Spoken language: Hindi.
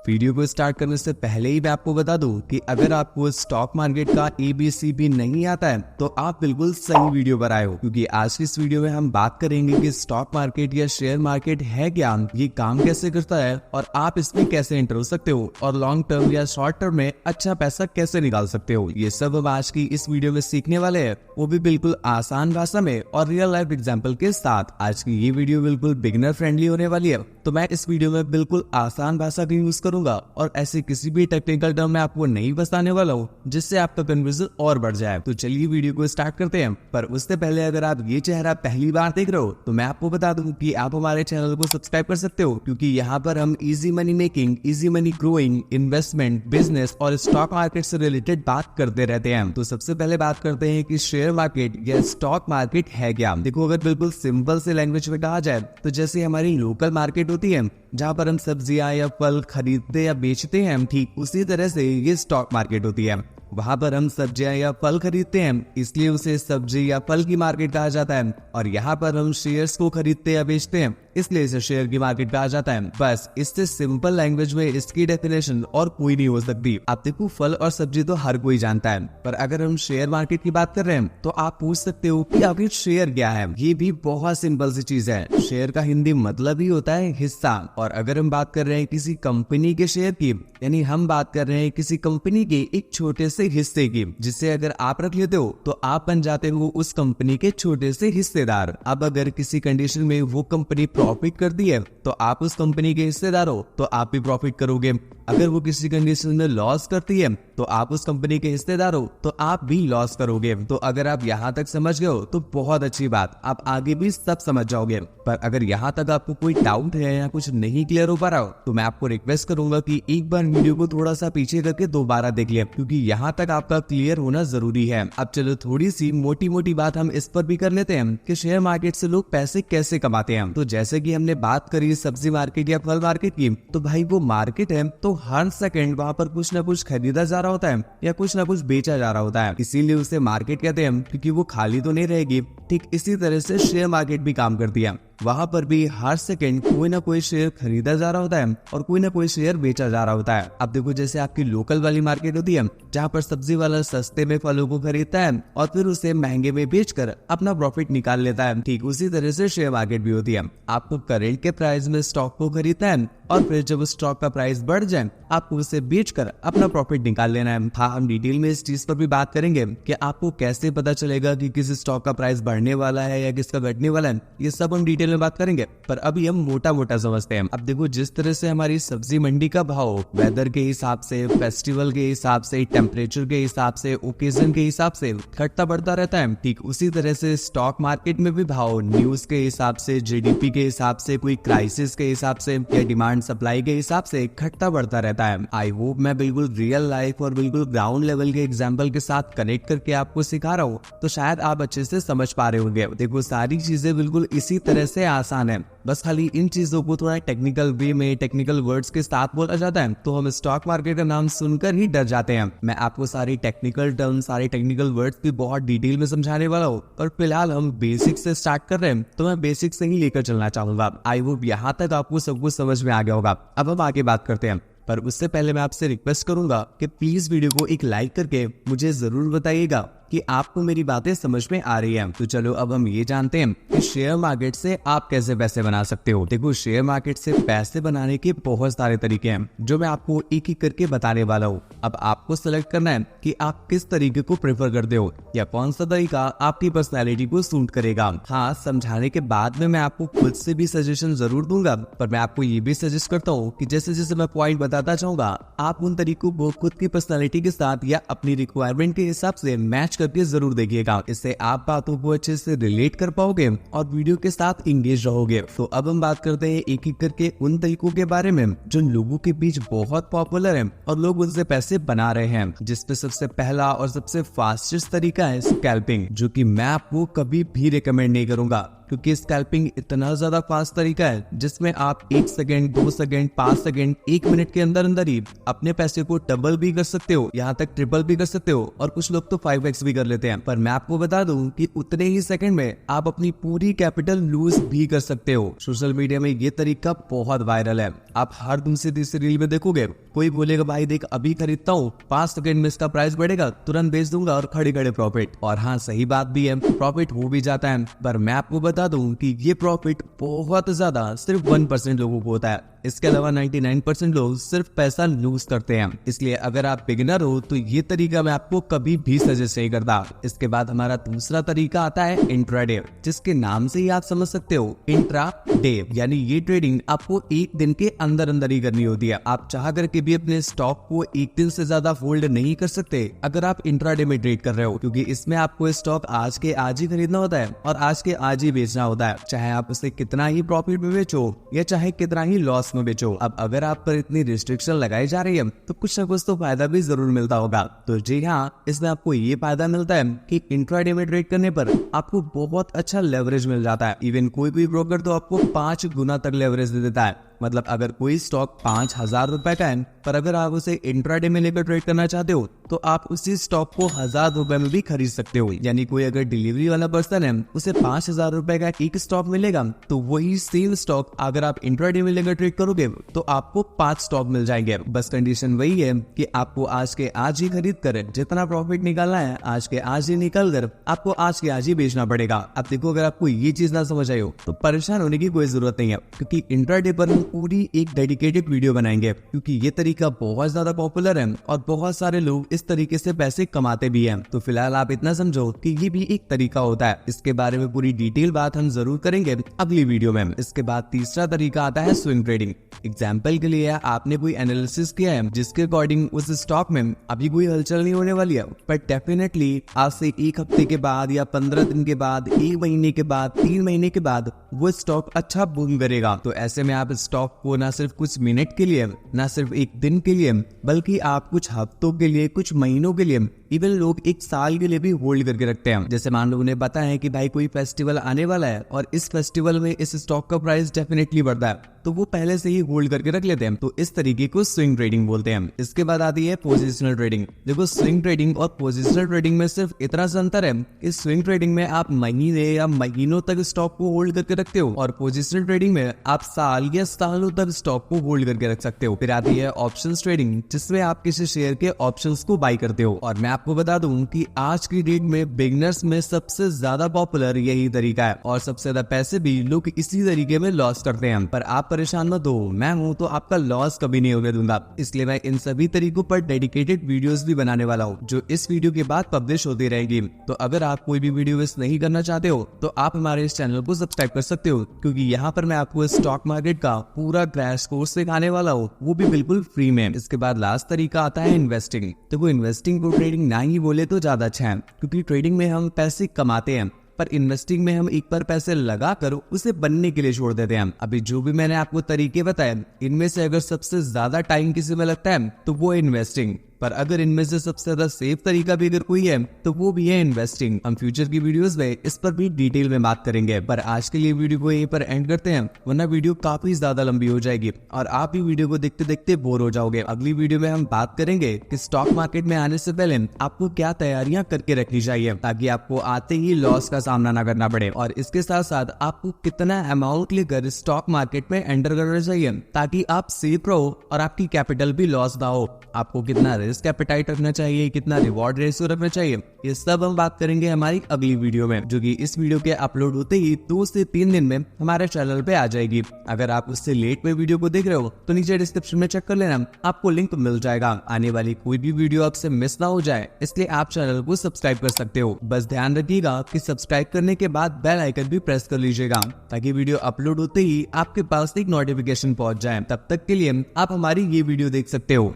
वीडियो को स्टार्ट करने से पहले ही मैं आपको बता दूं कि अगर आपको स्टॉक मार्केट का ABCD नहीं आता है तो आप बिल्कुल सही वीडियो पर आए हो, क्योंकि आज की इस वीडियो में हम बात करेंगे कि स्टॉक मार्केट या शेयर मार्केट है क्या, ये काम कैसे करता है और आप इसमें कैसे एंटर हो सकते हो और लॉन्ग टर्म या शॉर्ट टर्म में अच्छा पैसा कैसे निकाल सकते हो। ये सब हम आज की इस वीडियो में सीखने वाले हैं, वो भी बिल्कुल आसान भाषा में और रियल लाइफ एग्जाम्पल के साथ। आज की ये वीडियो बिल्कुल बिगिनर फ्रेंडली होने वाली है, तो मैं इस वीडियो में बिल्कुल आसान भाषा का यूज करूंगा और ऐसे किसी भी टेक्निकल टर्म में आपको नहीं बताने वाला हूँ जिससे आपका कन्फ्यूजन और बढ़ जाए। तो चलिए वीडियो को स्टार्ट करते हैं। पर उससे पहले अगर आप ये चेहरा पहली बार देख रहे हो तो मैं आपको बता दूं कि आप हमारे चैनल को सब्सक्राइब कर सकते हो, क्योंकि यहाँ पर हम easy money making, easy money growing, investment, business और स्टॉक मार्केट से रिलेटेड बात करते रहते हैं। तो सबसे पहले बात करते हैं कि शेयर मार्केट या स्टॉक मार्केट है क्या। देखो, अगर बिल्कुल सिंपल से लैंग्वेज में कहा जाए तो जैसे हमारी लोकल मार्केट होती है जहाँ पर हम सब्जियां या फल खरीदते या बेचते हैं, ठीक उसी तरह से ये स्टॉक मार्केट होती है। वहाँ पर हम सब्जियां या फल खरीदते हैं, इसलिए उसे सब्जी या फल की मार्केट कहा जाता है। और यहाँ पर हम शेयर्स को खरीदते या बेचते हैं, इसलिए इसे शेयर की मार्केट कहा जाता है। बस इससे सिंपल लैंग्वेज में इसकी डेफिनेशन और कोई नहीं हो सकती। आप देखो, फल और सब्जी तो हर कोई जानता है, पर अगर हम शेयर मार्केट की बात कर रहे हैं तो आप पूछ सकते हो कि आखिर शेयर क्या है। ये भी बहुत सिंपल सी चीज है। शेयर का हिंदी मतलब ही होता है हिस्सा। और अगर हम बात कर रहे हैं किसी कंपनी के शेयर की, यानी हम बात कर रहे हैं किसी कंपनी के एक छोटे से हिस्से की, जिसे अगर आप रख लेते हो तो आप बन जाते हो उस कंपनी के छोटे से हिस्सेदार। अब अगर किसी कंडीशन में वो कंपनी प्रॉफिट करती है तो आप उस कंपनी के हिस्सेदार हो, तो आप भी प्रॉफिट करोगे। अगर वो किसी कंडीशन में लॉस करती है तो आप उस कंपनी के हिस्सेदार हो, तो आप भी लॉस करोगे। तो अगर आप यहाँ तक समझ गए हो तो बहुत अच्छी बात, आप आगे भी सब समझ जाओगे। पर अगर यहाँ तक आपको कोई डाउट है या कुछ नहीं क्लियर हो पा रहा हो तो मैं आपको रिक्वेस्ट करूंगा कि एक बार वीडियो को थोड़ा सा पीछे करके दोबारा देख लिया, क्योंकि यहाँ तक आपका क्लियर होना जरूरी है। अब चलो थोड़ी सी मोटी मोटी बात हम इस पर भी कर लेते हैं कि शेयर मार्केट से लोग पैसे कैसे कमाते हैं। तो जैसे कि हमने बात करी सब्जी मार्केट या फल मार्केट की, तो भाई वो मार्केट है तो हर सेकंड वहाँ पर कुछ ना कुछ खरीदा जा रहा होता है या कुछ ना कुछ बेचा जा रहा होता है, इसीलिए उसे मार्केट कहते हैं, क्योंकि वो खाली तो नहीं रहेगी। ठीक इसी तरह से शेयर मार्केट भी काम करती है। वहां पर भी हर सेकंड कोई ना कोई शेयर खरीदा जा रहा होता है और कोई ना कोई शेयर बेचा जा रहा होता है। अब देखो, जैसे आपकी लोकल वाली मार्केट होती है जहाँ पर सब्जी वाला सस्ते में फलों को खरीदता है और फिर उसे महंगे में बेचकर अपना प्रॉफिट निकाल लेता है, ठीक उसी तरह से शेयर मार्केट भी होती है। आपको करेंट के प्राइस में स्टॉक को खरीदता है और फिर जब स्टॉक का प्राइस बढ़ जाए आपको उसे बेचकर अपना प्रॉफिट निकाल लेना है। हाँ, हम डिटेल में इस चीज पर भी बात करेंगे कि आपको कैसे पता चलेगा कि किस स्टॉक का प्राइस बढ़ने वाला है या किसका घटने वाला है, ये सब हम डिटेल में बात करेंगे। पर अभी हम मोटा मोटा समझते हैं। अब देखो, जिस तरह से हमारी सब्जी मंडी का भाव वेदर के हिसाब से, फेस्टिवल के हिसाब से, टेम्परेचर के हिसाब से, ओकेजन के हिसाब से घटता बढ़ता रहता है, ठीक उसी तरह से स्टॉक मार्केट में भी भाव न्यूज के हिसाब से, GDP के हिसाब से, कोई क्राइसिस के हिसाब से या डिमांड सप्लाई के हिसाब से घटता बढ़ता रहता है। आई होप मैं बिल्कुल रियल लाइफ और बिल्कुल ग्राउंड लेवल के एग्जांपल के साथ कनेक्ट करके आपको सिखा रहा हूँ, तो शायद आप अच्छे से समझ पा रहे होंगे। देखो, सारी चीजें बिल्कुल इसी तरह से आसान है, बस खाली इन चीजों को थोड़ा टेक्निकल वे में, टेक्निकल वर्ड्स के साथ बोला जाता है तो हम स्टॉक मार्केट का नाम सुनकर ही डर जाते हैं। मैं आपको सारी टेक्निकल टर्म, सारे टेक्निकल वर्ड्स भी बहुत डिटेल में समझाने वाला हूँ, और फिलहाल हम बेसिक से स्टार्ट कर रहे हैं तो मैं बेसिक से ही लेकर चलना चाहूंगा। आई होप यहाँ तक आपको सब कुछ समझ में आ गया होगा। अब हम आगे बात करते हैं, पर उससे पहले मैं आपसे रिक्वेस्ट करूंगा कि प्लीज वीडियो को एक लाइक करके मुझे जरूर बताइएगा कि आपको मेरी बातें समझ में आ रही हैं। तो चलो अब हम ये जानते हैं कि शेयर मार्केट से आप कैसे पैसे बना सकते हो। देखो, शेयर मार्केट से पैसे बनाने के बहुत सारे तरीके हैं जो मैं आपको एक एक करके बताने वाला हूँ। अब आपको सेलेक्ट करना है कि आप किस तरीके को प्रेफर करते हो या कौन सा तरीका आपकी पर्सनैलिटी को सूट करेगा। हाँ, समझाने के बाद में मैं आपको खुद से भी सजेशन जरूर दूंगा, पर मैं आपको ये भी सजेस्ट करता हूँ कि जैसे जैसे मैं पॉइंट बताता चाहूंगा आप उन तरीकों को खुद की पर्सनैलिटी के साथ या अपनी रिक्वायरमेंट के हिसाब से मैच करके जरूर देखिएगा। इससे आप बातों को अच्छे से रिलेट कर पाओगे और वीडियो के साथ इंगेज रहोगे। तो अब हम बात करते हैं एक एक करके उन तरीकों के बारे में जो लोगों के बीच बहुत पॉपुलर है और लोग उनसे पैसे बना रहे हैं, जिसपे सबसे पहला और सबसे फास्टेस्ट तरीका है स्कैल्पिंग, जो कि मैं आपको कभी भी रिकमेंड नहीं करूंगा। क्योंकि स्कैल्पिंग इतना ज्यादा फास्ट तरीका है जिसमें आप 1 सेकंड, 2 सेकंड, 5 सेकंड, 1 मिनट के अंदर अंदर ही अपने पैसे को डबल भी कर सकते हो, यहाँ तक ट्रिपल भी कर सकते हो और कुछ लोग तो 5x भी कर लेते हैं। पर मैं आपको बता दूं कि उतने ही सेकंड में आप अपनी पूरी कैपिटल लूज भी कर सकते हो। सोशल मीडिया में ये तरीका बहुत वायरल है। आप हर दूसरी तीसरी रील में देखोगे कोई बोलेगा भाई देख अभी खरीदता हूँ, 5 सेकंड में इसका प्राइस बढ़ेगा, तुरंत बेच दूंगा और खड़े खड़े प्रॉफिट। और हाँ सही बात भी है, प्रॉफिट हो भी जाता है। पर मैं आपको बता दूं कि ये प्रॉफिट बहुत ज्यादा सिर्फ 1% लोगों को होता है। इसके अलावा 99% लोग सिर्फ पैसा लूज करते हैं। इसलिए अगर आप बिगिनर हो तो ये तरीका मैं आपको कभी भी सजेस्ट नहीं करता। इसके बाद हमारा दूसरा तरीका आता है इंट्राडे, जिसके नाम से ही आप समझ सकते हो इंट्राडे, यानी ये ट्रेडिंग आपको एक दिन के अंदर अंदर ही करनी होती है। आप चाह करके भी अपने स्टॉक को एक दिन से ज्यादा होल्ड नहीं कर सकते अगर आप इंट्राडे में ट्रेड कर रहे हो, क्योंकि इसमें आपको स्टॉक आज के आज ही खरीदना होता है और आज के आज ही बेचना होता है, चाहे आप उसे कितना ही प्रॉफिट में बेचो या चाहे कितना ही लॉस में बेचो। अब अगर आप पर इतनी रिस्ट्रिक्शन लगाई जा रही है तो कुछ ना कुछ तो फायदा भी जरूर मिलता होगा। तो जी हाँ, इसमें आपको ये फायदा मिलता है कि इंट्राडे में ट्रेड करने पर आपको बहुत अच्छा लेवरेज मिल जाता है। इवन कोई ब्रोकर तो आपको 5 गुना तक लेवरेज दे देता है। मतलब अगर कोई स्टॉक 5,000 रुपए का है, पर अगर आप उसे इंट्राडे में लेकर ट्रेड करना चाहते हो तो आप उसी स्टॉक को 1,000 रुपए में भी खरीद सकते हो। यानी कोई अगर डिलीवरी वाला पर्सन है उसे 5,000 रुपए का एक स्टॉक मिलेगा, तो वही सेम स्टॉक अगर आप इंट्राडे में लेकर ट्रेड करोगे तो आपको 5 स्टॉक मिल जाएंगे। बस कंडीशन वही है कि आपको आज के आज ही खरीद कर जितना प्रॉफिट निकालना है आज के आज ही निकाल कर आपको आज के आज ही बेचना पड़ेगा। अब देखो, अगर आपको ये चीज ना समझ आई हो तो परेशान होने की कोई जरूरत नहीं है, क्योंकि इंट्राडे पर हम पूरी एक डेडिकेटेड वीडियो बनाएंगे, क्योंकि ये तरीका बहुत ज्यादा पॉपुलर है और बहुत सारे लोग इस तरीके से पैसे कमाते भी हैं। तो फिलहाल आप इतना समझो कि ये भी एक तरीका होता है। इसके बारे में पूरी डिटेल बात हम जरूर करेंगे अगली वीडियो में। इसके बाद तीसरा तरीका आता है स्विंग ट्रेडिंग। एग्जाम्पल के लिए आपने कोई एनालिसिस किया है जिसके अकॉर्डिंग उस स्टॉक में अभी कोई हलचल नहीं होने वाली है, पर डेफिनेटली आज से 1 हफ्ते के बाद या 15 दिन के बाद, 1 महीने के बाद, 3 महीने के बाद वो स्टॉक अच्छा बूम करेगा। तो ऐसे में आप स्टॉक को ना सिर्फ कुछ मिनट के लिए, ना सिर्फ 1 दिन के लिए, बल्कि आप कुछ हफ्तों के लिए, कुछ महीनों के लिए, इवन लोग 1 साल के लिए भी होल्ड करके रखते हैं। जैसे मान लो उन्हें पता है कि भाई कोई फेस्टिवल आने वाला है और इस फेस्टिवल में इस स्टॉक का प्राइस डेफिनेटली बढ़ता है, तो वो पहले से ही होल्ड करके रख लेते हैं। तो इस तरीके को स्विंग ट्रेडिंग बोलते हैं। इसके बाद आती है पोजिशनल ट्रेडिंग। देखो, स्विंग ट्रेडिंग और पोजिशनल ट्रेडिंग में सिर्फ इतना सा अंतर है कि स्विंग ट्रेडिंग में आप महीने या महीनों तक स्टॉक को होल्ड करके रखते हो और पोजिशनल ट्रेडिंग में आप साल या सालों तक स्टॉक को होल्ड करके रख सकते हो। फिर आती है ऑप्शंस ट्रेडिंग, जिसमें आप किसी शेयर के ऑप्शंस को बाई करते हो। और मैं आपको बता दूं कि आज की डेट में बिगिनर्स में सबसे ज्यादा पॉपुलर यही तरीका है और सबसे ज्यादा पैसे भी लोग इसी तरीके में लॉस करते हैं। पर आप परेशान मत हो, मैं हूं तो आपका लॉस कभी नहीं होने दूंगा। इसलिए मैं इन सभी तरीकों पर डेडिकेटेड वीडियोस भी बनाने वाला हूं, जो इस वीडियो के बाद पब्लिश होती रहेगी। तो अगर आप कोई भी वीडियो मिस नहीं करना चाहते हो तो आप हमारे इस चैनल को सब्सक्राइब कर सकते हो, क्योंकि यहाँ पर मैं आपको स्टॉक मार्केट का पूरा क्रैश कोर्स सिखाने वाला हूँ, वो भी बिल्कुल फ्री में। इसके बाद लास्ट तरीका आता है इन्वेस्टिंग। तो वो इन्वेस्टिंग को ट्रेडिंग ना ही बोले तो ज्यादा अच्छा है, क्योंकि ट्रेडिंग में हम पैसे कमाते हैं, पर इन्वेस्टिंग में हम एक बार पैसे लगा कर उसे बनने के लिए छोड़ देते हैं। अभी जो भी मैंने आपको तरीके बताए, इनमें से अगर सबसे ज्यादा टाइम किसी में लगता है तो वो इन्वेस्टिंग, पर अगर इनमें से सबसे ज्यादा सेफ तरीका भी अगर कोई है तो वो भी है इन्वेस्टिंग। हम फ्यूचर की वीडियोस में इस पर भी डिटेल में बात करेंगे। पर आज के लिए वीडियो को यहीं पर एंड करते हैं, वरना वीडियो काफी ज्यादा लंबी हो जाएगी और आप भी वीडियो को देखते देखते बोर हो जाओगे। अगली वीडियो में हम बात करेंगे कि स्टॉक मार्केट में आने से पहले आपको क्या तैयारियां करके रखनी चाहिए, ताकि आपको आते ही लॉस का सामना ना करना पड़े। और इसके साथ साथ आपको कितना अमाउंट लेकर स्टॉक मार्केट में एंटर करना चाहिए, ताकि आप सेफ रहो और आपकी कैपिटल भी लॉस ना हो। आपको कितना रिस्क एपेटाइट रखना चाहिए, कितना रिवॉर्ड रेशियो रखना चाहिए, ये सब हम बात करेंगे हमारी अगली वीडियो में, जो कि इस वीडियो के अपलोड होते ही 2 से 3 दिन में हमारे चैनल पे आ जाएगी। अगर आप उससे लेट में वीडियो को देख रहे हो तो नीचे डिस्क्रिप्शन में चेक कर लेना, आपको लिंक मिल जाएगा। आने वाली कोई भी वीडियो आपसे मिस ना हो जाए, इसलिए आप चैनल को सब्सक्राइब कर सकते हो। बस ध्यान रखिएगा कि सब्सक्राइब करने के बाद बेल आइकन भी प्रेस कर लीजिएगा, ताकि वीडियो अपलोड होते ही आपके पास एक नोटिफिकेशन पहुंच जाए। तब तक के लिए आप हमारी ये वीडियो देख सकते हो।